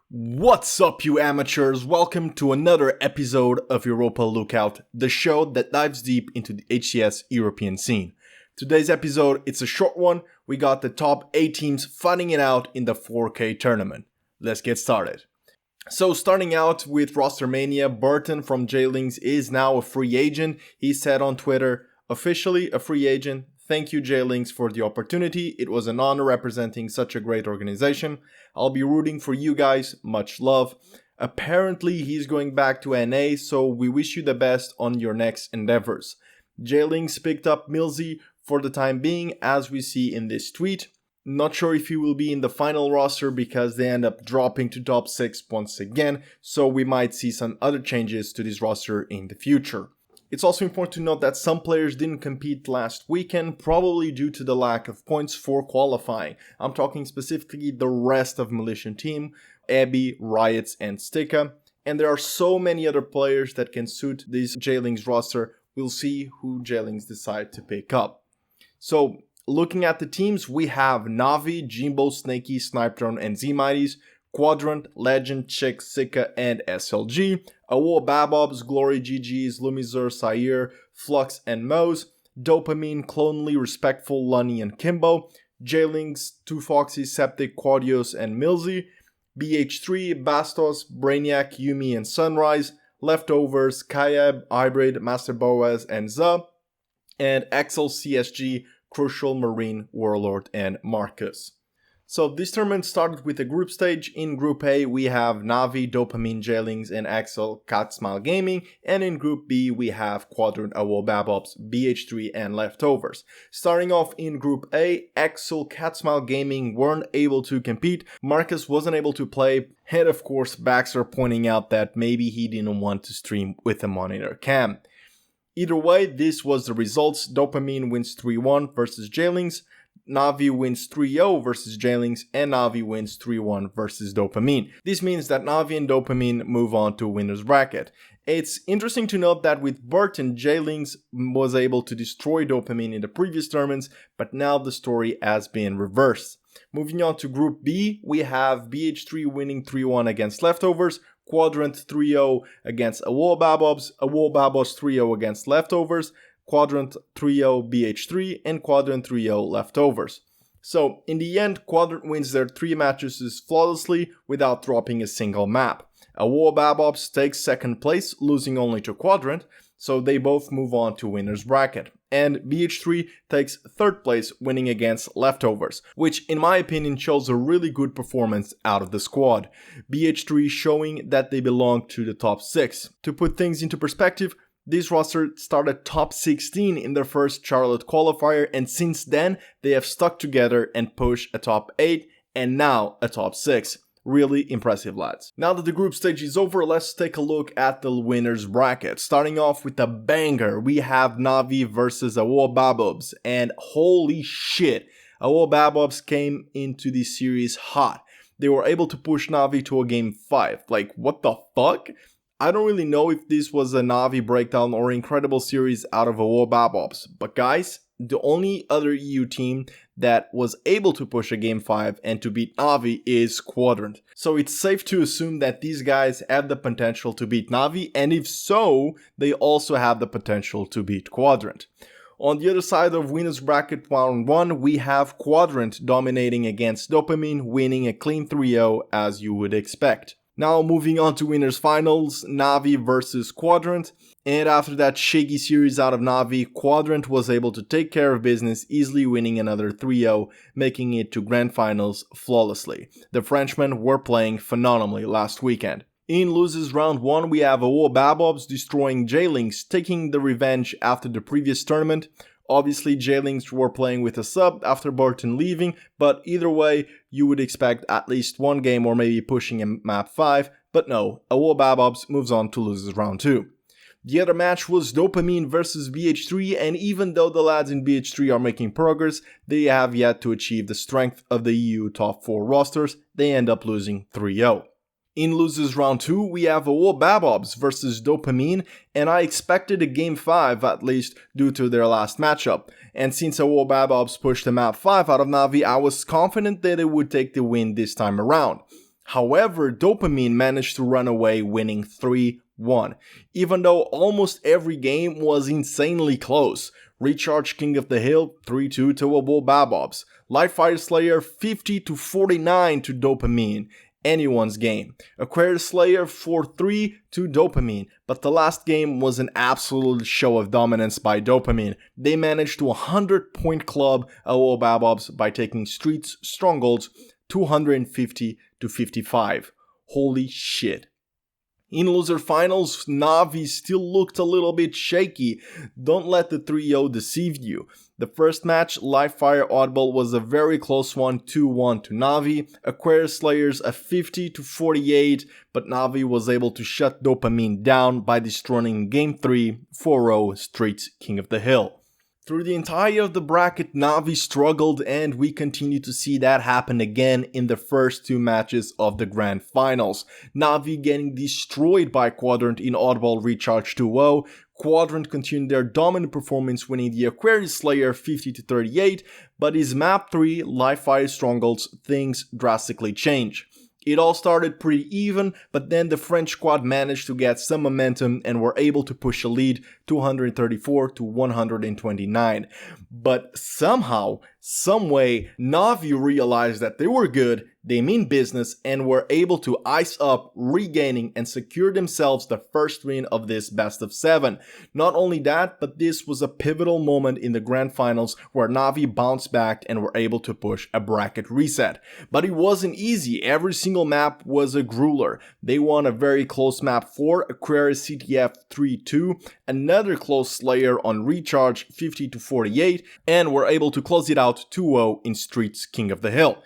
What's up, you amateurs? Welcome to another episode of Europa Lookout, the show that dives deep into the HCS European scene. Today's episode, it's a short one. We got the top 8 teams fighting it out in the 4K tournament. Let's get started. So starting out with Rostermania, Burton from J-Links is now a free agent. He said on Twitter, officially a free agent. Thank you, J-Links, for the opportunity. It was an honor representing such a great organization. I'll be rooting for you guys. Much love. Apparently, he's going back to NA, so we wish you the best on your next endeavors. J-Links picked up Milzy for the time being, as we see in this tweet. Not sure if he will be in the final roster because they end up dropping to top 6 once again, so we might see some other changes to this roster in the future. It's also important to note that some players didn't compete last weekend, probably due to the lack of points for qualifying. I'm talking specifically the rest of Militian team, Abby, Riots, and Stika. And there are so many other players that can suit this J-Links roster. We'll see who J-Links decide to pick up. So, looking at the teams, we have NAVI, Jimbo, Snakey, Snipedrone, and Z-Mighties, Quadrant, Legend, Chick, Sika, and SLG, Awobabobs, Glory, GGs, Lumizer, Sair, Flux, and Moze, Dopamine, Clonely, Respectful, Lunny, and Kimbo, J-Links, Two Foxy, Septic, Quadios, and Milzy, BH3, Bastos, Brainiac, Yumi, and Sunrise, Leftovers, Kayab, Hybrid, Master Boaz, and Za, and Axel, CSG, Crucial, Marine, Warlord, and Marcus. So this tournament started with a group stage. In Group A, we have NAVI, Dopamine, J-Links, and Axel, Catsmile Gaming. And in Group B, we have Quadrant, Awobabobs, BH3, and Leftovers. Starting off in Group A, Axel, Catsmile Gaming weren't able to compete. Marcus wasn't able to play. And of course, Baxter pointing out that maybe he didn't want to stream with a monitor cam. Either way, this was the results. Dopamine wins 3-1 versus J-Links. NAVI wins 3-0 versus J-Links, and NAVI wins 3-1 versus Dopamine. This means that NAVI and Dopamine move on to winner's bracket. It's interesting to note that with Burton, J-Links was able to destroy Dopamine in the previous tournaments, but now the story has been reversed. Moving on to Group B, we have BH3 winning 3-1 against Leftovers, Quadrant 3-0 against Awobabobs, Awobabos 3-0 against Leftovers, Quadrant 3-0 BH3, and Quadrant 3-0 Leftovers. So, in the end, Quadrant wins their 3 matches flawlessly without dropping a single map. Awobabobs takes second place, losing only to Quadrant, so they both move on to winner's bracket. And BH3 takes third place, winning against Leftovers, which in my opinion shows a really good performance out of the squad. BH3 showing that they belong to the top 6. To put things into perspective, this roster started top 16 in their first Charlotte qualifier, and since then they have stuck together and pushed a top 8 and now a top 6. Really impressive, lads. Now that the group stage is over, let's take a look at the winner's bracket. Starting off with a banger, we have NAVI versus Awobabobs, and holy shit, Awobabobs came into this series hot. They were able to push NAVI to a game 5. Like, what the fuck? I don't really know if this was a NAVI breakdown or incredible series out of Awobabobs, but guys, the only other EU team that was able to push a game 5 and to beat NAVI is Quadrant. So it's safe to assume that these guys have the potential to beat NAVI, and if so, they also have the potential to beat Quadrant. On the other side of winners bracket round 1, we have Quadrant dominating against Dopamine, winning a clean 3-0 as you would expect. Now moving on to winners finals, NAVI versus Quadrant, and after that shaky series out of NAVI, Quadrant was able to take care of business, easily winning another 3-0, making it to grand finals flawlessly. The Frenchmen were playing phenomenally last weekend. In losers round 1, we have Awobabobs destroying J-Links, taking the revenge after the previous tournament. Obviously, J-Links were playing with a sub after Burton leaving, but either way, you would expect at least one game or maybe pushing a map 5, but no, Awobabobs moves on to losers round 2. The other match was Dopamine versus BH3, and even though the lads in BH3 are making progress, they have yet to achieve the strength of the EU top 4 rosters. They end up losing 3-0. In losers round 2, we have Awobabobs versus Dopamine, and I expected a game 5 at least due to their last matchup. And since Awobabobs pushed the map 5 out of NAVI, I was confident that they would take the win this time around. However, Dopamine managed to run away, winning 3-1, even though almost every game was insanely close. Recharge King of the Hill 3-2 to Awobabobs. Light Fire Slayer 50-49 to Dopamine. Anyone's game. Aquarius Slayer 4-3 to Dopamine, but the last game was an absolute show of dominance by Dopamine. They managed to 100-point club Awobabobs by taking Streets Strongholds 250-55. Holy shit. In loser finals, NAVI still looked a little bit shaky. Don't let the 3-0 deceive you. The first match, Livefire Oddball, was a very close one, 2-1 to NAVI. Aquarius Slayers a 50-48, but NAVI was able to shut Dopamine down by destroying Game 3, 4-0 Streets King of the Hill. Through the entirety of the bracket, NAVI struggled, and we continue to see that happen again in the first two matches of the grand finals. NAVI getting destroyed by Quadrant in Oddball Recharge 2-0. Quadrant continued their dominant performance, winning the Aquarius Slayer 50-38, but his map 3, Livefire Strongholds, things drastically change. It all started pretty even, but then the French squad managed to get some momentum and were able to push a lead 234-129. But somehow, someway, NAVI realized that they were good, they mean business, and were able to ice up, regaining and secure themselves the first win of this best of 7. Not only that, but this was a pivotal moment in the grand finals where NAVI bounced back and were able to push a bracket reset. But it wasn't easy. Every single map was a grueler. They won a very close map 4, Aquarius CTF 3-2, another close Slayer on Recharge 50-48, and were able to close it out 2-0 in Streets King of the Hill.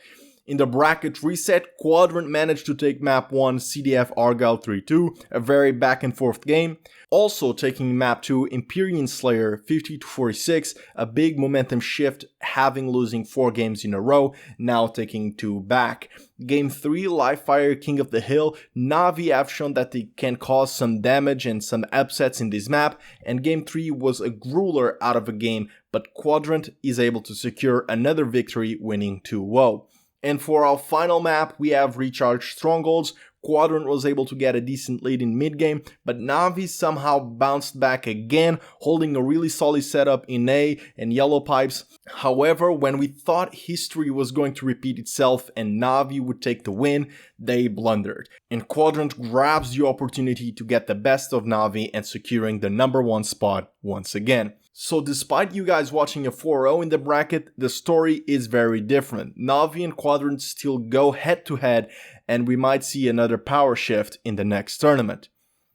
In the bracket reset, Quadrant managed to take map 1 CDF Argyle 3-2, a very back and forth game. Also taking map 2 Empyrean Slayer 50-46, a big momentum shift, having losing 4 games in a row, now taking 2 back. Game 3 Livefire King of the Hill, NAVI have shown that they can cause some damage and some upsets in this map, and game 3 was a grueler out of a game, but Quadrant is able to secure another victory, winning 2-0. And for our final map, we have Recharge Strongholds. Quadrant was able to get a decent lead in mid-game, but NAVI somehow bounced back again, holding a really solid setup in A and Yellow Pipes. However, when we thought history was going to repeat itself and NAVI would take the win, they blundered. And Quadrant grabs the opportunity to get the best of NAVI and securing the number 1 spot once again. So despite you guys watching a 4-0 in the bracket, the story is very different. NAVI and Quadrant still go head to head, and we might see another power shift in the next tournament.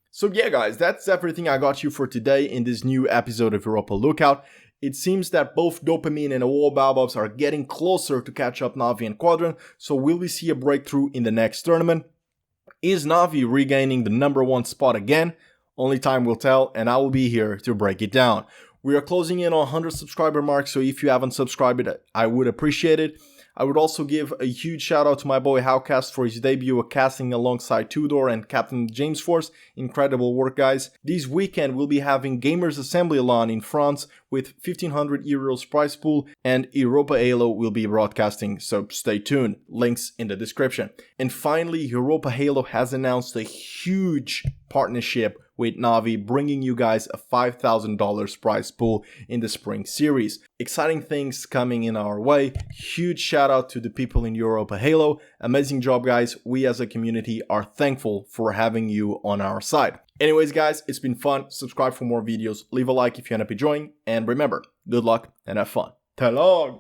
So yeah guys, that's everything I got you for today in this new episode of Europa Lookout. It seems that both Dopamine and Awobabobs are getting closer to catch up NAVI and Quadrant, so will we see a breakthrough in the next tournament? Is NAVI regaining the number 1 spot again? Only time will tell, and I will be here to break it down. We are closing in on 100 subscriber mark, so if you haven't subscribed, I would appreciate it. I would also give a huge shout out to my boy Howcast for his debut of casting alongside Tudor and Captain James Force. Incredible work, guys. This weekend we'll be having Gamers Assembly Lawn in France with 1500 euros prize pool, and Europa Halo will be broadcasting, so stay tuned. Links in the description. And finally, Europa Halo has announced a huge partnership with NAVI, bringing you guys a $5,000 prize pool in the spring series. Exciting things coming in our way. Huge shout out to the people in Europa Halo. Amazing job, guys. We as a community are thankful for having you on our side. Anyways, guys, it's been fun. Subscribe for more videos. Leave a like if you end up enjoying. And remember, good luck and have fun. Talog!